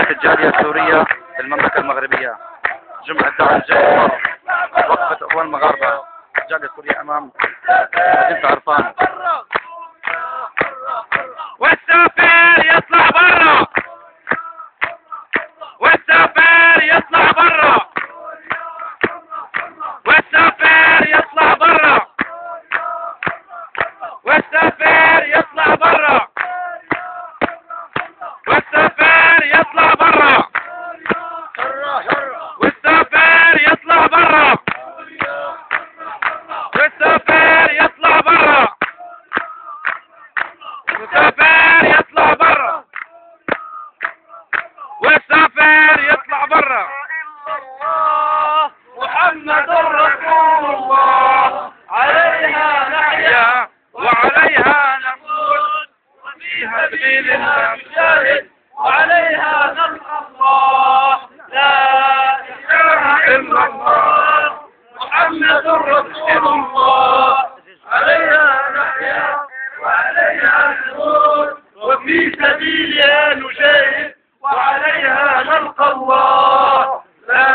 رئيس الجالية السورية في المملكة المغربية، جمعة دعم جيد وقفة أخوان المغاربة الجالية السورية أمام مدينة عرفان. والسفير يطلع برا، والسفير يطلع برا، والسفير يطلع برا، والسفير يطلع برا، والسفير يطلع برا، والسفير يطلع برا، والسفير يطلع برا، والسفير يطلع برا، والسفير يطلع برا. محمد رسول الله، عليها نحيا وعليها نموت، وفي سبيل الله نجاهد وعليها نلقى الله. لا إله إلا الله محمد رسول الله، عليها نحيا وعليها نموت، وفي سبيلها نجاهد وعليها نلقى الله. لا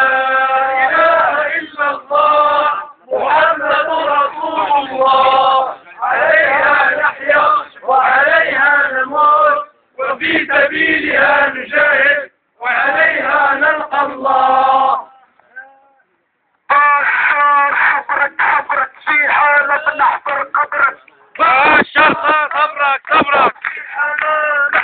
إله إلا الله محمد رسول الله، عليها نحيا وعليها نموت، وفي سبيلها نجاهد وعليها نلقى الله. حفرك في حالة نحفر قبرك، بشر صبرك في حالة